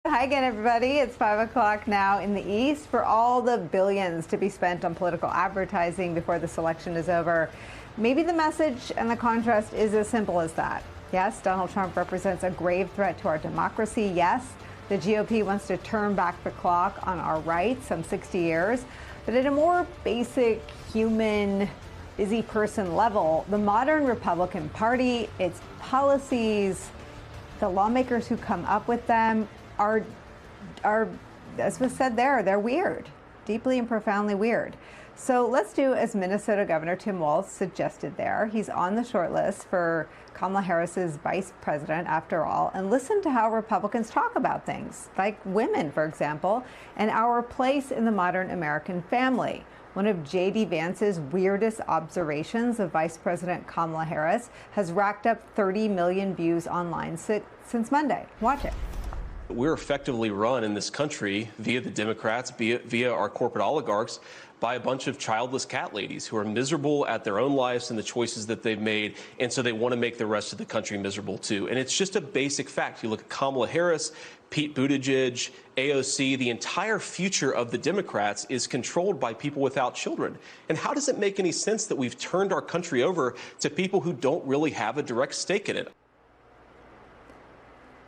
Hi again, everybody. It's 5 o'clock now in the East. For all the billions to be spent on political advertising before this election is over, maybe the message and the contrast is as simple as that. Yes, Donald Trump represents a grave threat to our democracy. Yes, the GOP wants to turn back the clock on our rights, some 60 years. But at a more basic human, busy person level, the modern Republican Party, its policies, the lawmakers who come up with them are, as was said there, they're weird, deeply and profoundly weird. So let's do as Minnesota Governor Tim Walz suggested there. He's on the short list for Kamala Harris's vice president, after all, and listen to how Republicans talk about things, like women, for example, and our place in the modern American family. One of J.D. Vance's weirdest observations of Vice President Kamala Harris has racked up 30 million views online since Monday. Watch it. We're effectively run in this country via the Democrats, via our corporate oligarchs, by a bunch of childless cat ladies who are miserable at their own lives and the choices that they've made, and so they want to make the rest of the country miserable too. And it's just a basic fact. You look at Kamala Harris, Pete Buttigieg, AOC, the entire future of the Democrats is controlled by people without children. And how does it make any sense that we've turned our country over to people who don't really have a direct stake in it?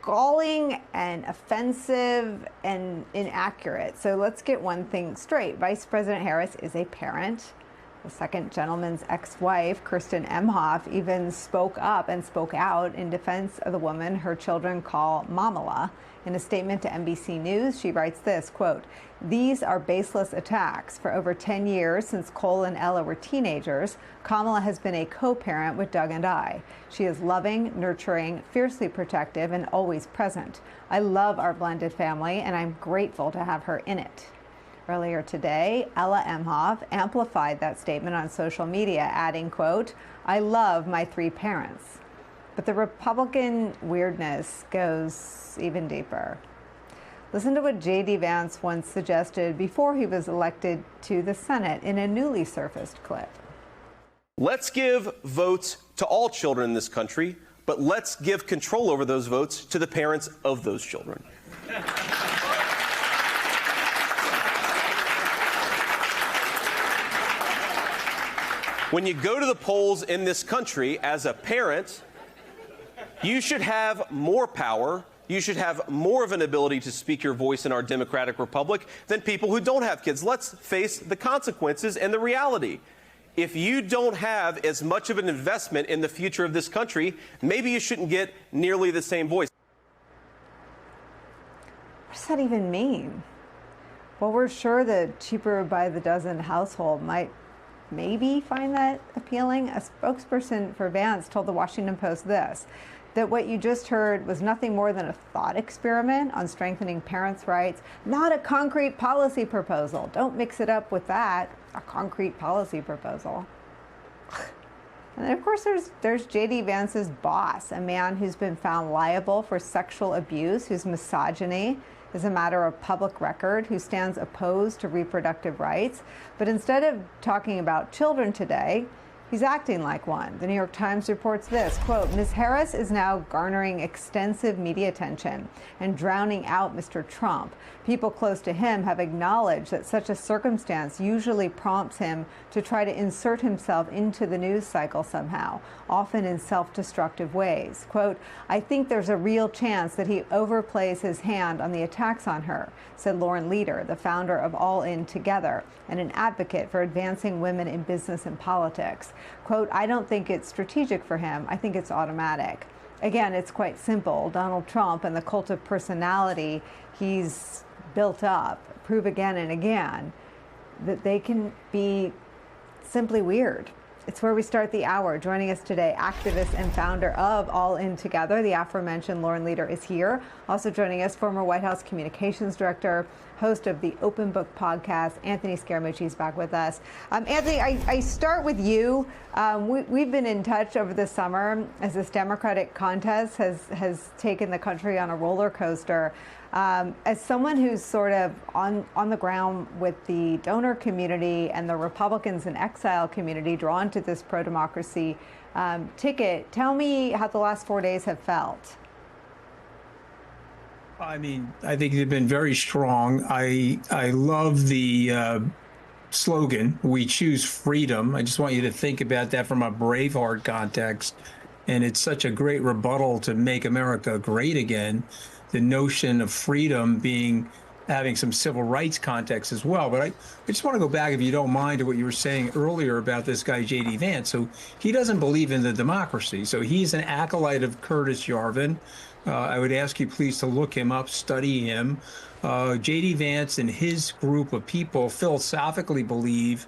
Galling and offensive and inaccurate. So let's get one thing straight. Vice President Harris is a parent. The second gentleman's ex-wife, Kirsten Emhoff, even spoke up and spoke out in defense of the woman her children call Mamala. In a statement to NBC News, she writes this, quote, "These are baseless attacks. For over 10 years, since Cole and Ella were teenagers, Kamala has been a co-parent with Doug and I. She is loving, nurturing, fiercely protective, and always present. I love our blended family, and I'm grateful to have her in it." Earlier today, Ella Emhoff amplified that statement on social media, adding, quote, "I love my three parents." But the Republican weirdness goes even deeper. Listen to what J.D. Vance once suggested before he was elected to the Senate in a newly surfaced clip. Let's give votes to all children in this country, but let's give control over those votes to the parents of those children. When you go to the polls in this country as a parent, you should have more power. You should have more of an ability to speak your voice in our democratic republic than people who don't have kids. Let's face the consequences and the reality. If you don't have as much of an investment in the future of this country, maybe you shouldn't get nearly the same voice. What does that even mean? Well, we're sure the cheaper by the dozen household might maybe find that appealing. A spokesperson for Vance told the Washington Post this, that what you just heard was nothing more than a thought experiment on strengthening parents' rights, not a concrete policy proposal. Don't mix it up with that, a concrete policy proposal. And then, of course, there's J.D. Vance's boss, a man who's been found liable for sexual abuse, whose misogyny is a matter of public record, who stands opposed to reproductive rights. But instead of talking about children today, he's acting like one. The New York Times reports this, quote, "Ms. Harris is now garnering extensive media attention and drowning out Mr. Trump. People close to him have acknowledged that such a circumstance usually prompts him to try to insert himself into the news cycle somehow, often in self-destructive ways. Quote, I think there's a real chance that he overplays his hand on the attacks on her," said Lauren Leader, the founder of All In Together and an advocate for advancing women in business and politics. Quote, "I don't think it's strategic for him. I think it's automatic." Again, it's quite simple. Donald Trump and the cult of personality he's built up prove again and again that they can be simply weird. It's where we start the hour. Joining us today, activist and founder of All In Together, the aforementioned Lauren Leader is here. Also joining us, former White House communications director, host of the Open Book podcast, Anthony Scaramucci is back with us. Anthony, I start with you. We've been in touch over the summer as this Democratic contest has taken the country on a roller coaster. As someone who's sort of on the ground with the donor community and the Republicans in exile community drawn to this pro-democracy ticket, tell me how the last 4 days have felt. I mean, I think they've been very strong. I love the slogan, "We choose freedom." I just want you to think about that from a Braveheart context. And it's such a great rebuttal to make America great again. The notion of freedom being having some civil rights context as well. But I just want to go back, if you don't mind, to what you were saying earlier about this guy, J.D. Vance. So he doesn't believe in the democracy. So he's an acolyte of Curtis Yarvin. I would ask you please to look him up, study him. J.D. Vance and his group of people philosophically believe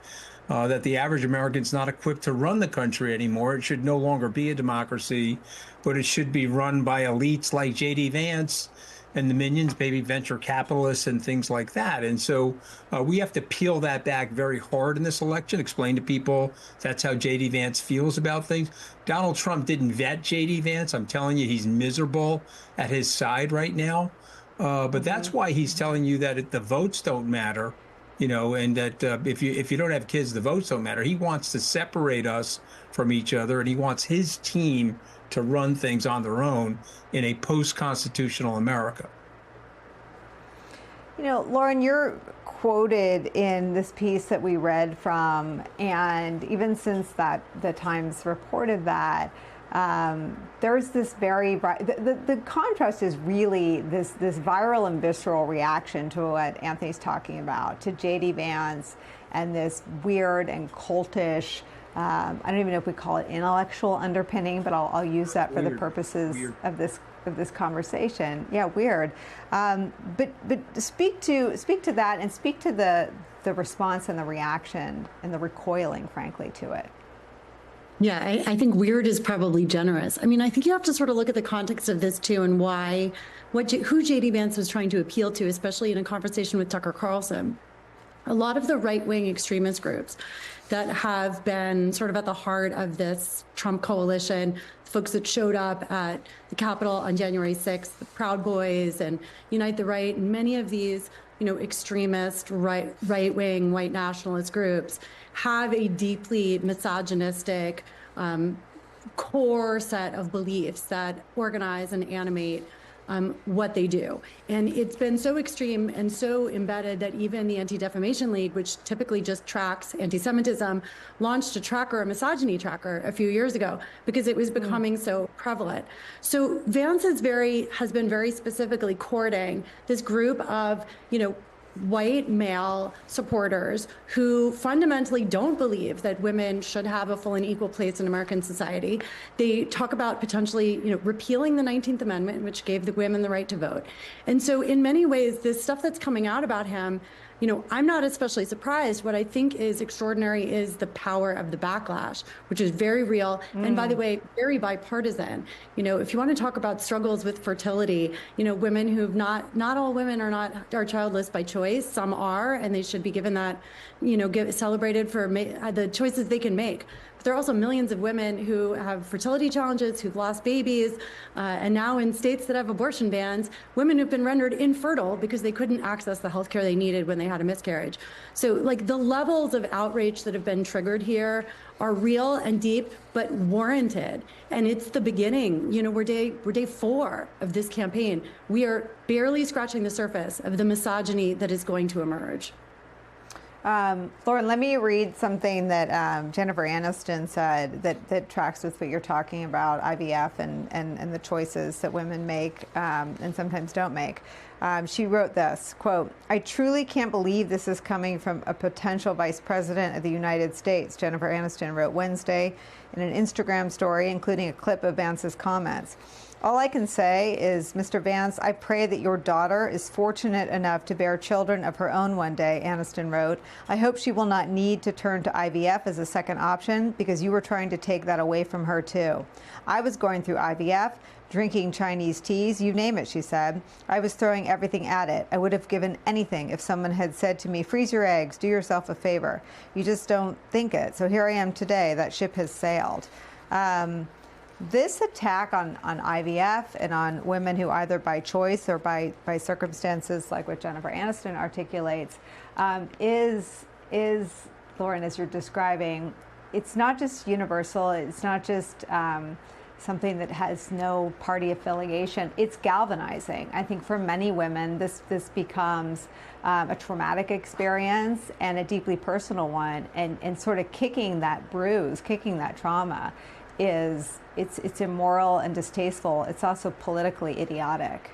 that the average American's not equipped to run the country anymore. It should no longer be a democracy, but it should be run by elites like J.D. Vance and the minions, maybe venture capitalists and things like that. And so we have to peel that back very hard in this election, explain to people that's how J.D. Vance feels about things. Donald Trump didn't vet J.D. Vance. I'm telling you, he's miserable at his side right now. But that's why he's telling you that the votes don't matter, and that if you don't have kids, the votes don't matter. He wants to separate us from each other, and he wants his team to run things on their own in a post-constitutional America. Lauren, you're quoted in this piece that we read from, and even since the Times reported that, there's this the contrast is really this viral and visceral reaction to what Anthony's talking about, to J.D. Vance and this weird and cultish, I don't even know if we call it intellectual underpinning, but I'll use that for the purposes of this conversation. Yeah, weird. But speak to that, and speak to the response and the reaction and the recoiling, frankly, to it. Yeah, I think weird is probably generous. I mean, I think you have to sort of look at the context of this too, and who J.D. Vance was trying to appeal to, especially in a conversation with Tucker Carlson. A lot of the right-wing extremist groups that have been sort of at the heart of this Trump coalition, folks that showed up at the Capitol on January 6th, the Proud Boys and Unite the Right, and many of these, extremist right-wing white nationalist groups have a deeply misogynistic core set of beliefs that organize and animate what they do. And it's been so extreme and so embedded that even the Anti-Defamation League, which typically just tracks anti-Semitism, launched a misogyny tracker a few years ago because it was becoming so prevalent. So Vance has been very specifically courting this group of, white male supporters who fundamentally don't believe that women should have a full and equal place in American society. They talk about potentially, repealing the 19th Amendment, which gave the women the right to vote. And so in many ways, this stuff that's coming out about him, I'm not especially surprised. What I think is extraordinary is the power of the backlash, which is very real. And by the way, very bipartisan. If you want to talk about struggles with fertility, women who've not all women are childless by choice. Some are, and they should be given that, celebrated for the choices they can make. But there are also millions of women who have fertility challenges, who've lost babies, and now in states that have abortion bans, women who've been rendered infertile because they couldn't access the health care they needed when they had a miscarriage. So the levels of outrage that have been triggered here are real and deep, but warranted. And it's the beginning. We're day 4 of this campaign. We are barely scratching the surface of the misogyny that is going to emerge. Lauren, let me read something that Jennifer Aniston said that tracks with what you're talking about, IVF and the choices that women make and sometimes don't make. She wrote this, quote, "I truly can't believe this is coming from a potential vice president of the United States," Jennifer Aniston wrote Wednesday in an Instagram story, including a clip of Vance's comments. "All I can say is, Mr. Vance, I pray that your daughter is fortunate enough to bear children of her own one day," Aniston wrote. "I hope she will not need to turn to IVF as a second option because you were trying to take that away from her too. I was going through IVF, drinking Chinese teas, you name it," she said. "I was throwing everything at it. I would have given anything if someone had said to me, freeze your eggs, do yourself a favor. You just don't think it. So here I am today. That ship has sailed." This attack on IVF and on women who either by choice or by circumstances like what Jennifer Aniston articulates is, Lauren, as you're describing, it's not just universal. It's not just something that has no party affiliation, it's galvanizing. I think for many women, this becomes a traumatic experience and a deeply personal one, and sort of kicking that bruise, kicking that trauma it's immoral and distasteful. It's also politically idiotic.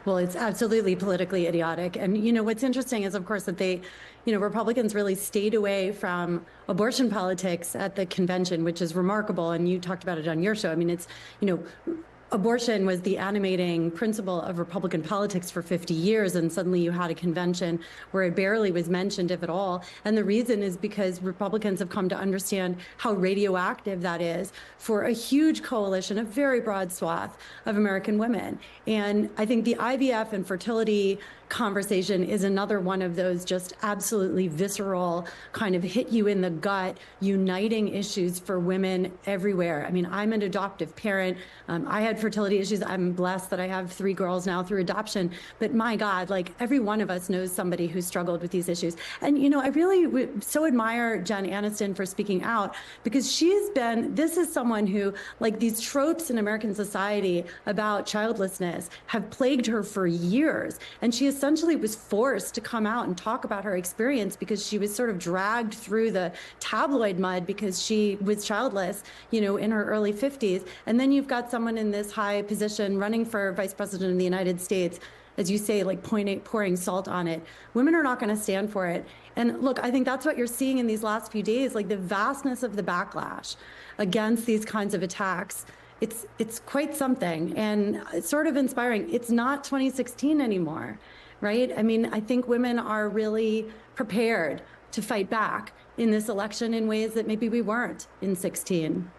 Well, it's absolutely politically idiotic. And, you know, what's interesting is, of course, that Republicans really stayed away from abortion politics at the convention, which is remarkable. And you talked about it on your show. I mean, it's, abortion was the animating principle of Republican politics for 50 years, and suddenly you had a convention where it barely was mentioned, if at all. And the reason is because Republicans have come to understand how radioactive that is for a huge coalition, a very broad swath of American women. And I think the IVF and fertility conversation is another one of those just absolutely visceral, kind of hit you in the gut, uniting issues for women everywhere. I mean, I'm an adoptive parent. I had fertility issues. I'm blessed that I have 3 girls now through adoption. But my God, like every one of us knows somebody who struggled with these issues. And, I really so admire Jen Aniston for speaking out, because this is someone who, like, these tropes in American society about childlessness have plagued her for years. And she essentially was forced to come out and talk about her experience because she was sort of dragged through the tabloid mud because she was childless, in her early 50s. And then you've got someone in this high position running for vice president of the United States, as you say, like pouring salt on it. Women are not going to stand for it. And look, I think that's what you're seeing in these last few days, like the vastness of the backlash against these kinds of attacks. It's quite something, and it's sort of inspiring. It's not 2016 anymore. Right? I mean, I think women are really prepared to fight back in this election in ways that maybe we weren't in 16.